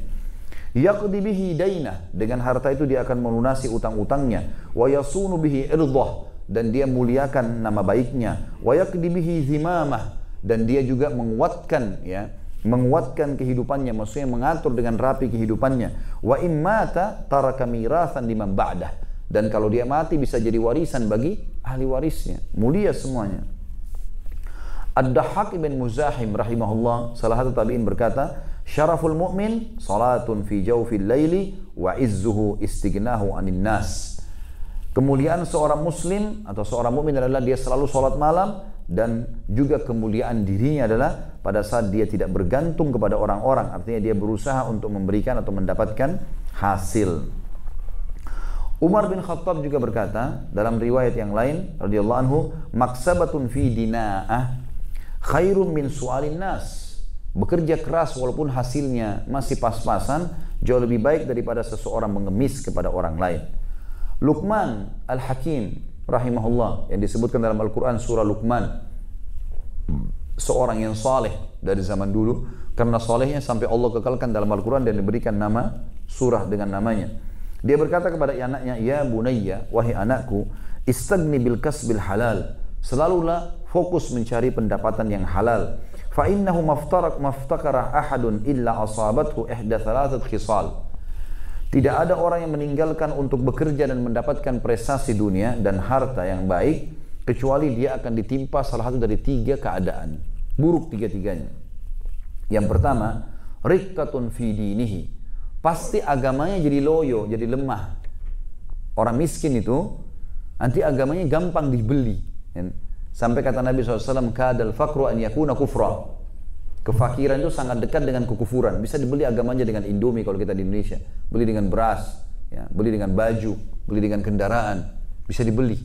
Yaqdi bihi dainah, dengan harta itu dia akan melunasi utang-utangnya. Wa yasunu bihi irdah, dan dia muliakan nama baiknya. Wa yaqdi bihi zimamah, dan dia juga menguatkan kehidupannya, maksudnya mengatur dengan rapi kehidupannya. Wa immata taraka mirathan liman ba'dah, dan kalau dia mati bisa jadi warisan bagi ahli warisnya. Mulia semuanya. Ad-Dahhak bin Muzahim rahimahullah, salah satu tabi'in berkata, syaraful mu'min salatun fi jawfil laili wa izzuhu istighnahu 'anil nas. Kemuliaan seorang muslim atau seorang mukmin adalah dia selalu salat malam, dan juga kemuliaan dirinya adalah pada saat dia tidak bergantung kepada orang-orang, artinya dia berusaha untuk memberikan atau mendapatkan hasil. Umar bin Khattab juga berkata dalam riwayat yang lain radhiyallahu anhu, maksabatun fi dina'ah khairum min su'alin nas. Bekerja keras walaupun hasilnya masih pas-pasan jauh lebih baik daripada seseorang mengemis kepada orang lain. Luqman Al-Hakim rahimahullah yang disebutkan dalam Al-Quran surah Luqman, seorang yang saleh dari zaman dulu, karena salehnya sampai Allah kekalkan dalam Al-Quran dan diberikan nama surah dengan namanya. Dia berkata kepada anaknya, ya bunayya, wahai anakku, istagni bil kasbil halal, selalulah fokus mencari pendapatan yang halal. Fa innahu maftakara ahadun illa asabathu ihda thalathat khisal. Tidak ada orang yang meninggalkan untuk bekerja dan mendapatkan prestasi dunia dan harta yang baik kecuali dia akan ditimpa salah satu dari 3 keadaan buruk, 3-tiganya. Yang pertama, riqqatun fi dinihi, pasti agamanya jadi loyo, jadi lemah. Orang miskin itu nanti agamanya gampang dibeli. Sampai kata Nabi SAW, kadal fakru an yakuna kufra. Kefakiran itu sangat dekat dengan kekufuran. Bisa dibeli agamanya dengan Indomie kalau kita di Indonesia, beli dengan beras, ya, beli dengan baju, beli dengan kendaraan, bisa dibeli.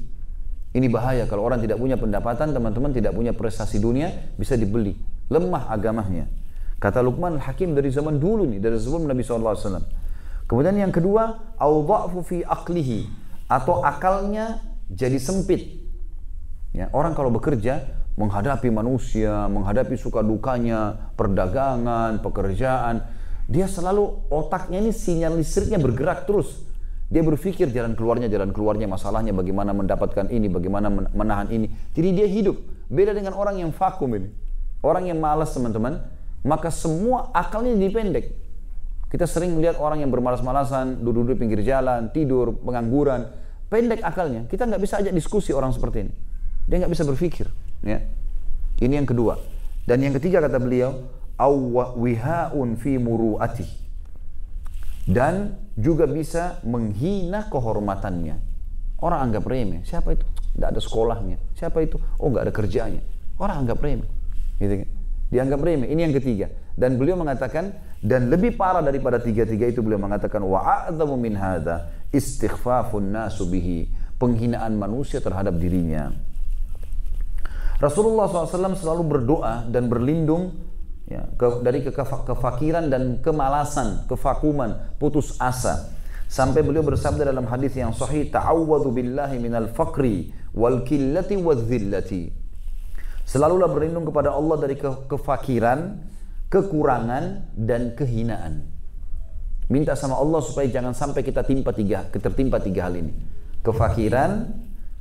Ini bahaya kalau orang tidak punya pendapatan, teman-teman, tidak punya prestasi dunia, bisa dibeli. Lemah agamanya. Kata Luqman Al-Hakim dari zaman dulu nih, dari sebelum Nabi SAW. Kemudian yang kedua, awdha'fu fi aqlihi, atau akalnya jadi sempit. Ya, orang kalau bekerja menghadapi manusia, menghadapi suka dukanya, perdagangan, pekerjaan, dia selalu otaknya ini sinyal listriknya bergerak terus. Dia berpikir jalan keluarnya, masalahnya bagaimana mendapatkan ini, bagaimana menahan ini. Jadi dia hidup. Beda dengan orang yang vakum ini. Orang yang malas, teman-teman, maka semua akalnya jadi pendek. Kita sering melihat orang yang bermalas-malasan, duduk-duduk pinggir jalan, tidur, pengangguran, pendek akalnya. Kita nggak bisa ajak diskusi orang seperti ini. Dia nggak bisa berpikir. Ya. Ini yang kedua. Dan yang ketiga kata beliau, wihaun fi muru'ati, dan juga bisa menghina kehormatannya. Orang anggap remeh. Siapa itu? Nggak ada sekolahnya. Siapa itu? Oh, nggak ada kerjaannya. Orang anggap remeh. Gitu kan? Dianggap remeh. Ini yang ketiga. Dan beliau mengatakan, dan lebih parah daripada 3-3 itu, beliau mengatakan wa'adzamu min hadza istighfafun nasu bihi, penghinaan manusia terhadap dirinya. Rasulullah SAW selalu berdoa dan berlindung ya, dari kefakiran dan kemalasan, kevakuman, putus asa. Sampai beliau bersabda dalam hadis yang sahih, ta'awwadhu billahi minal faqri wal killati wal dhillati. Selalulah berlindung kepada Allah dari kefakiran, kekurangan, dan kehinaan. Minta sama Allah supaya jangan sampai kita tertimpa 3 hal ini. Kefakiran,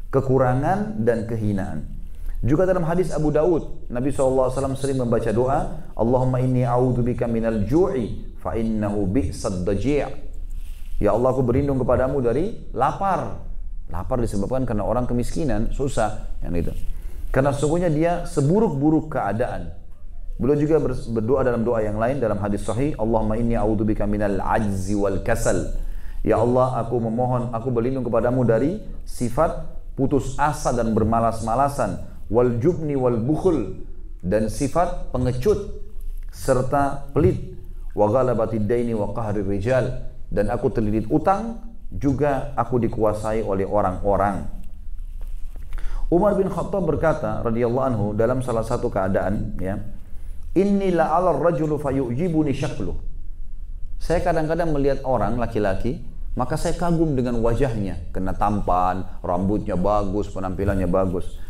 kekurangan, dan kehinaan. Juga dalam hadis Abu Daud, Nabi SAW sering membaca doa, Allahumma inni a'udzubika minal ju'i fa innahu bi'sad daji'. Ya Allah, aku berlindung kepadamu dari lapar. Lapar disebabkan karena orang kemiskinan, susah, yang itu. Karena sesungguhnya dia seburuk-buruk keadaan. Beliau juga berdoa dalam doa yang lain dalam hadis sahih, Allahumma inni a'udzubika minal ajzi wal kasal. Ya Allah, aku memohon, aku berlindung kepadamu dari sifat putus asa dan bermalas-malasan, wal jubni wal bukhul, dan sifat pengecut serta pelit, wa ghalabatid daini wa qahrir rijal, dan aku terlilit utang, juga aku dikuasai oleh orang-orang. Umar bin Khattab berkata radhiyallahu anhu dalam salah satu keadaan, ya, inni la 'ala ar-rajulu fayu'jibuni syakluh. Saya kadang-kadang melihat orang laki-laki, maka saya kagum dengan wajahnya, karena tampan, rambutnya bagus, penampilannya bagus.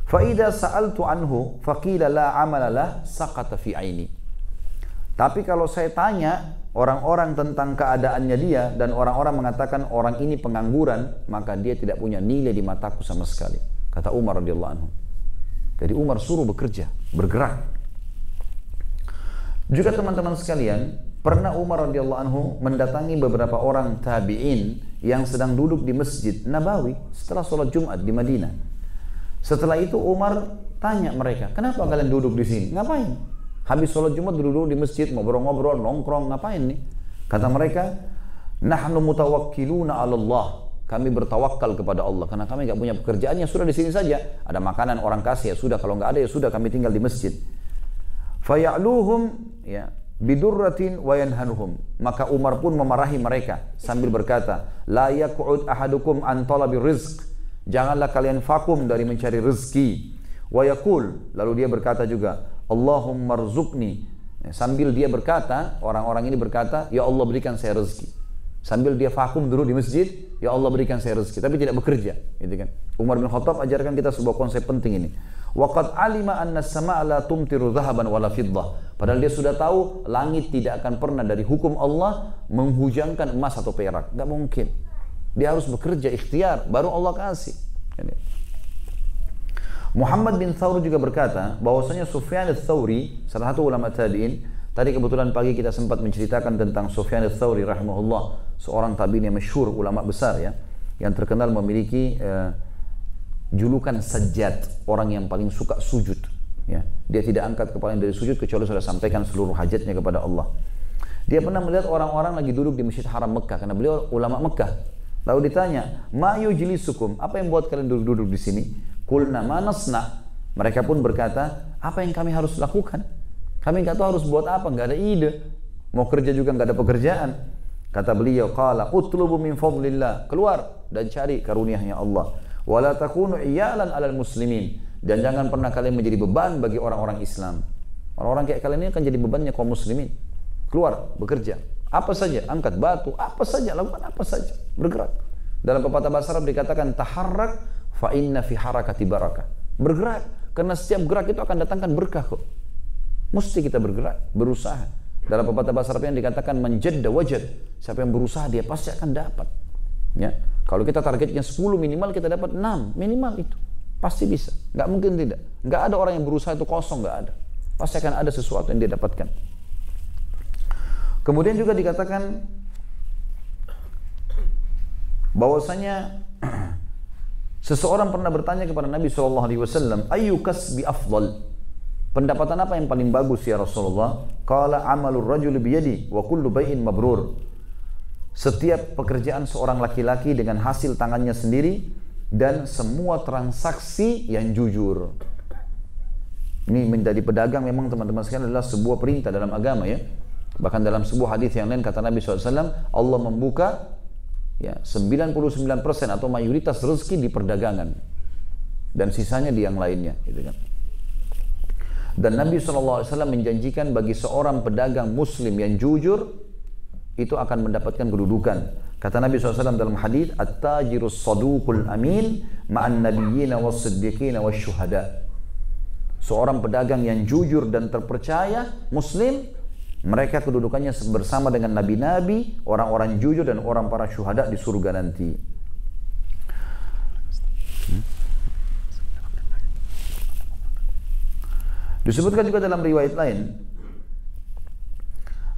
Fa idza sa'altu anhu faqila la 'amala lah saqata fi 'aini. Tapi kalau saya tanya orang-orang tentang keadaannya dia dan orang-orang mengatakan orang ini pengangguran, maka dia tidak punya nilai di mataku sama sekali. Kata Umar radhiyallahu anhu. Jadi Umar suruh bekerja, bergerak. Juga teman-teman sekalian, pernah Umar radhiyallahu anhu mendatangi beberapa orang tabi'in yang sedang duduk di Masjid Nabawi setelah sholat Jumat di Madinah. Setelah itu Umar tanya mereka, kenapa kalian duduk di sini? Ngapain? Habis sholat Jumat duduk di masjid, ngobrol-ngobrol, nongkrong, ngapain nih? Kata mereka, nahnu mutawakkiluna 'ala Allah. Kami bertawakal kepada Allah karena kami nggak punya pekerjaan, ya sudah di sini saja. Ada makanan orang kasih, ya sudah, kalau nggak ada ya sudah, kami tinggal di masjid. Faya'luhum, ya, bidurratin wa yanhanuhum. Maka Umar pun memarahi mereka sambil berkata, la yaq'ud ahadukum an talabir rizq. Janganlah kalian vakum dari mencari rezeki. Wa yaqul, lalu dia berkata juga, Allahumma rzuqni. Sambil dia berkata, orang-orang ini berkata, ya Allah berikan saya rezeki. Sambil dia vakum dulu di masjid, ya Allah berikan saya rezeki, tapi tidak bekerja, gitu kan. Umar bin Khattab ajarkan kita sebuah konsep penting ini. Waqad alima anna as-samaa'a la tumtiru dhahaban wala fiddah. Padahal dia sudah tahu langit tidak akan pernah dari hukum Allah menghujankan emas atau perak. Enggak mungkin. Dia harus bekerja ikhtiar baru Allah kasih. Muhammad bin Thawr juga berkata bahwasanya Sufyan ats-Tsauri, salah satu ulama tabi'in, tadi kebetulan pagi kita sempat menceritakan tentang Sufyan ats-Tsauri rahimahullah, seorang tabi'in yang masyhur, ulama besar ya, yang terkenal memiliki julukan Sajjad, orang yang paling suka sujud ya. Dia tidak angkat kepalanya dari sujud kecuali sudah sampaikan seluruh hajatnya kepada Allah. Dia pernah melihat orang-orang lagi duduk di Masjid Haram Mekah karena beliau ulama Mekah. Lalu ditanya, "Ma yujlisukum?" Apa yang buat kalian duduk-duduk di sini? Qulna ma nasna. Mereka pun berkata, apa yang kami harus lakukan? Kami nggak tahu harus buat apa, nggak ada ide. Mau kerja juga nggak ada pekerjaan. Kata beliau, qala utlubu min fadlillah. Keluar dan cari karunia-Nya Allah. Wala takunu iyalan 'alal muslimin. Dan jangan pernah kalian menjadi beban bagi orang-orang Islam. Orang-orang kayak kalian ini akan jadi bebannya kaum muslimin. Keluar, bekerja. Apa saja, angkat batu, apa saja, lakukan apa saja, bergerak. Dalam pepatah bahasa Arab dikatakan taharrak fa inna fi harakati barakah. Bergerak, karena setiap gerak itu akan datangkan berkah kok. Mesti kita bergerak, berusaha. Dalam pepatah bahasa Arab yang dikatakan manjadda wajad. Siapa yang berusaha dia pasti akan dapat. Ya. Kalau kita targetnya 10 minimal kita dapat 6 minimal itu. Pasti bisa, nggak mungkin tidak. Nggak ada orang yang berusaha itu kosong, nggak ada. Pasti akan ada sesuatu yang dia dapatkan. Kemudian juga dikatakan bahwasanya seseorang pernah bertanya kepada Nabi SAW, ayu kasbi afdal? Pendapatan apa yang paling bagus ya Rasulullah? Qala amalur rajul biyadi wa kullu bai'in mabrur. Setiap pekerjaan seorang laki-laki dengan hasil tangannya sendiri dan semua transaksi yang jujur. Ini menjadi pedagang memang teman-teman sekalian adalah sebuah perintah dalam agama ya. Bahkan dalam sebuah hadis yang lain kata Nabi SAW, Allah membuka ya 99% atau mayoritas rezeki di perdagangan dan sisanya di yang lainnya, gitu kan. Dan Nabi SAW menjanjikan bagi seorang pedagang muslim yang jujur itu akan mendapatkan kedudukan. Kata Nabi SAW dalam hadis, at-tajirus saduqul amin ma'an nabiyyina was-siddiqina wasyuhada. Seorang pedagang yang jujur dan terpercaya muslim, mereka kedudukannya bersama dengan nabi-nabi, orang-orang jujur dan orang para syuhada di surga nanti. Disebutkan juga dalam riwayat lain,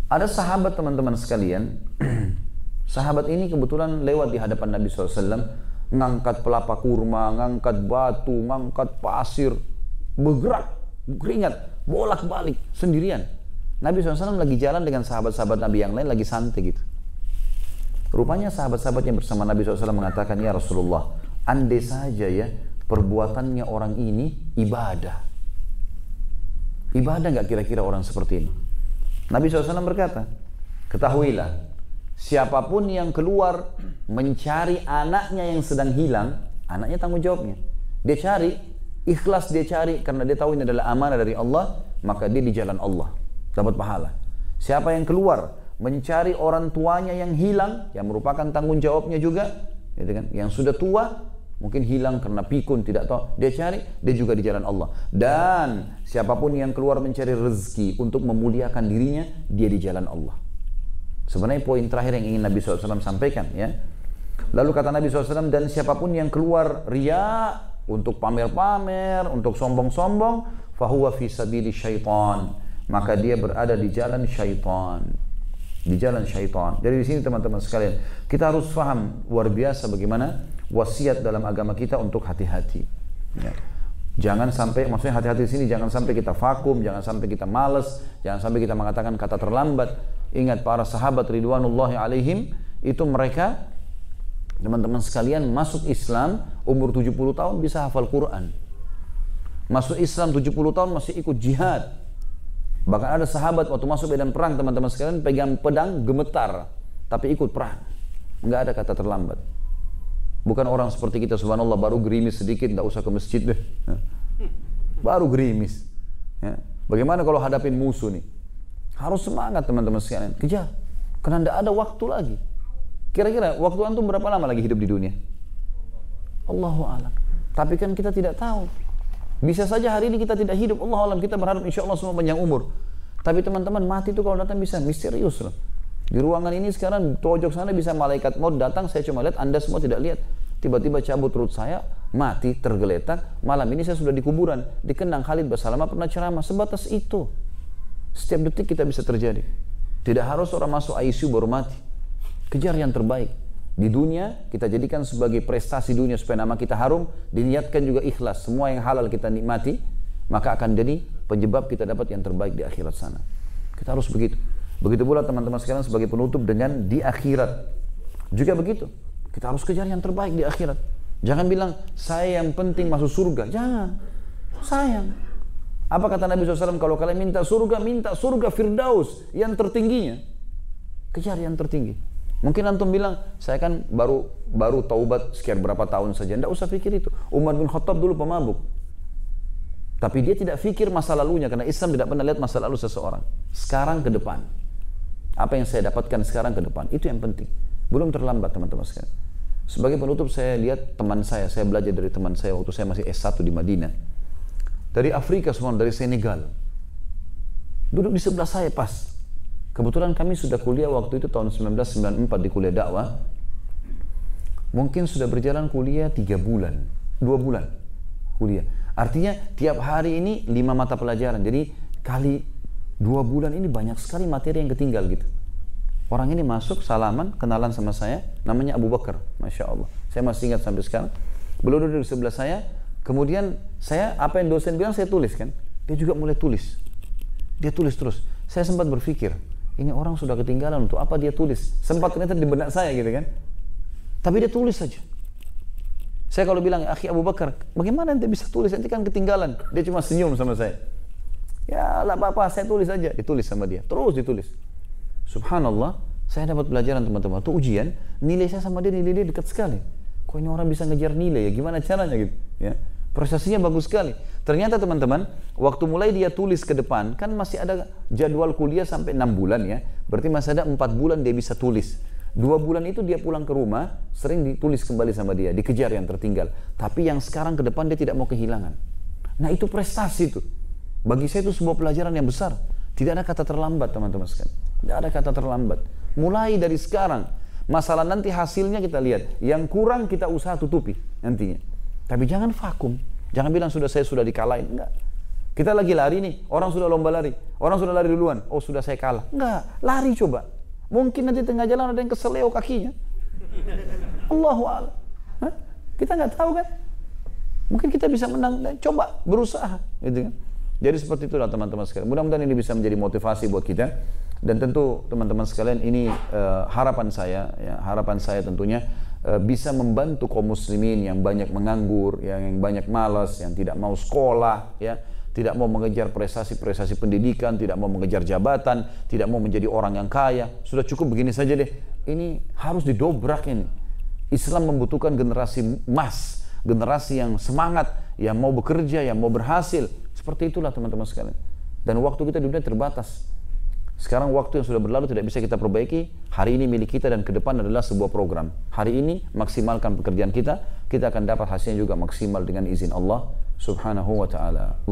ada sahabat teman-teman sekalian, sahabat ini kebetulan lewat di hadapan Nabi SAW, ngangkat pelapa kurma, ngangkat batu, ngangkat pasir, bergerak, keringat, bolak-balik, sendirian. Nabi SAW lagi jalan dengan sahabat-sahabat Nabi yang lain, lagi santai gitu. Rupanya sahabat-sahabat yang bersama Nabi SAW mengatakan, ya Rasulullah, andai saja ya perbuatannya orang ini ibadah. Ibadah nggak kira-kira orang seperti ini? Nabi SAW berkata, ketahuilah, siapapun yang keluar mencari anaknya yang sedang hilang, anaknya tanggung jawabnya. Dia cari, ikhlas dia cari karena dia tahu ini adalah amanah dari Allah, maka dia di jalan Allah. Dapat pahala. Siapa yang keluar mencari orang tuanya yang hilang, yang merupakan tanggung jawabnya juga, gitu kan? Yang sudah tua, mungkin hilang karena pikun, tidak tahu, dia cari, dia juga di jalan Allah. Dan siapapun yang keluar mencari rezeki untuk memuliakan dirinya, dia di jalan Allah. Sebenarnya poin terakhir yang ingin Nabi SAW sampaikan ya. Lalu kata Nabi SAW, dan siapapun yang keluar riya untuk pamer-pamer, untuk sombong-sombong, fahuwa fi sabili syaitan, maka dia berada di jalan syaitan. Di jalan syaitan. Jadi di sini teman-teman sekalian, kita harus faham luar biasa bagaimana wasiat dalam agama kita untuk hati-hati. Ya. Jangan sampai, maksudnya hati-hati di sini jangan sampai kita vakum, jangan sampai kita malas, jangan sampai kita mengatakan kata terlambat. Ingat para sahabat ridwanullahi alaihim itu mereka, teman-teman sekalian, masuk Islam umur 70 tahun bisa hafal Quran. Masuk Islam 70 tahun masih ikut jihad. Bahkan ada sahabat waktu masuk medan perang, teman-teman sekalian, pegang pedang gemetar, tapi ikut perang. Nggak ada kata terlambat. Bukan orang seperti kita, subhanallah, baru gerimis sedikit, nggak usah ke masjid deh. Baru gerimis. Ya. Bagaimana kalau hadapin musuh nih? Harus semangat teman-teman sekalian, kejar. Karena nggak ada waktu lagi. Kira-kira waktu antum berapa lama lagi hidup di dunia? Allahu a'lam. Tapi kan kita tidak tahu. Bisa saja hari ini kita tidak hidup, Allahu a'lam. Kita berharap insya Allah semua panjang umur. Tapi teman-teman, mati itu kalau datang bisa misterius loh. Di ruangan ini sekarang pojok sana bisa malaikat maut datang, saya cuma lihat, Anda semua tidak lihat. Tiba-tiba cabut perut saya, mati, tergeletak. Malam ini saya sudah di kuburan, dikenang Khalid Basalamah pernah ceramah. Sebatas itu. Setiap detik kita bisa terjadi. Tidak harus orang masuk ICU baru mati. Kejar yang terbaik. Di dunia kita jadikan sebagai prestasi dunia supaya nama kita harum, diniatkan juga ikhlas. Semua yang halal kita nikmati, maka akan jadi penyebab kita dapat yang terbaik di akhirat sana. Kita harus begitu. Begitu pula teman-teman sekalian sebagai penutup dengan di akhirat. Juga begitu. Kita harus kejar yang terbaik di akhirat. Jangan bilang, saya yang penting masuk surga. Jangan. Sayang. Apa kata Nabi SAW? Kalau kalian minta surga Firdaus yang tertingginya. Kejar yang tertinggi. Mungkin antum bilang, saya kan baru taubat sekian berapa tahun saja. Tidak usah pikir itu. Umar bin Khattab dulu pemabuk. Tapi dia tidak pikir masa lalunya, karena Islam tidak pernah lihat masa lalu seseorang. Sekarang ke depan. Apa yang saya dapatkan sekarang ke depan, itu yang penting. Belum terlambat teman-teman sekalian. Sebagai penutup, saya lihat teman saya belajar dari teman saya waktu saya masih S1 di Madinah. Dari Afrika semua, dari Senegal. Duduk di sebelah saya pas. Kebetulan kami sudah kuliah waktu itu tahun 1994 di kuliah dakwah. Mungkin sudah berjalan kuliah 3 bulan, 2 bulan kuliah. Artinya tiap hari ini 5 mata pelajaran. Jadi kali 2 bulan ini banyak sekali materi yang ketinggal gitu. Orang ini masuk, salaman, kenalan sama saya, namanya Abu Bakar, Masya Allah. Saya masih ingat sampai sekarang. Beliau duduk di sebelah saya, kemudian saya, apa yang dosen bilang saya tulis kan. Dia juga mulai tulis. Dia tulis terus. Saya sempat berpikir, ini orang sudah ketinggalan, untuk apa dia tulis? Sempat ternyata di benak saya gitu kan. Tapi dia tulis saja. Saya kalau bilang, akhi Abu Bakar, bagaimana ente bisa tulis? Nanti kan ketinggalan. Dia cuma senyum sama saya. Ya lah apa-apa, saya tulis saja. Ditulis sama dia, terus ditulis. Subhanallah, saya dapat pelajaran teman-teman. Itu ujian, nilai saya sama dia, nilai dia dekat sekali. Kok ini orang bisa ngejar nilai ya? Gimana caranya gitu? Ya, prestasinya bagus sekali. Ternyata teman-teman, waktu mulai dia tulis ke depan, kan masih ada jadwal kuliah sampai 6 bulan ya. Berarti masih ada 4 bulan dia bisa tulis. 2 bulan itu dia pulang ke rumah, sering ditulis kembali sama dia, dikejar yang tertinggal. Tapi yang sekarang ke depan dia tidak mau kehilangan. Nah itu prestasi itu. Bagi saya itu sebuah pelajaran yang besar. Tidak ada kata terlambat teman-teman sekalian. Tidak ada kata terlambat. Mulai dari sekarang. Masalah nanti hasilnya kita lihat. Yang kurang kita usaha tutupi nantinya. Tapi jangan vakum. Jangan bilang saya sudah dikalahin. Enggak. Kita lagi lari nih. Orang sudah lomba lari. Orang sudah lari duluan. Oh sudah saya kalah. Enggak. Lari coba. Mungkin nanti tengah jalan ada yang keseleo kakinya. Allahu a'lam. Kita nggak tahu kan. Mungkin kita bisa menang. Coba berusaha. Gitu kan. Jadi seperti itulah teman-teman sekalian. Mudah-mudahan ini bisa menjadi motivasi buat kita. Dan tentu teman-teman sekalian ini harapan saya tentunya bisa membantu kaum muslimin yang banyak menganggur, yang banyak malas, yang tidak mau sekolah, ya, tidak mau mengejar prestasi pendidikan, tidak mau mengejar jabatan, tidak mau menjadi orang yang kaya. Sudah cukup begini saja deh. Ini harus didobrak ini. Islam membutuhkan generasi emas, generasi yang semangat, yang mau bekerja, yang mau berhasil. Seperti itulah teman-teman sekalian. Dan waktu kita di dunia terbatas. Sekarang waktu yang sudah berlalu tidak bisa kita perbaiki. Hari ini milik kita dan ke depan adalah sebuah program. Hari ini maksimalkan pekerjaan kita. Kita akan dapat hasilnya juga maksimal dengan izin Allah Subhanahu wa ta'ala.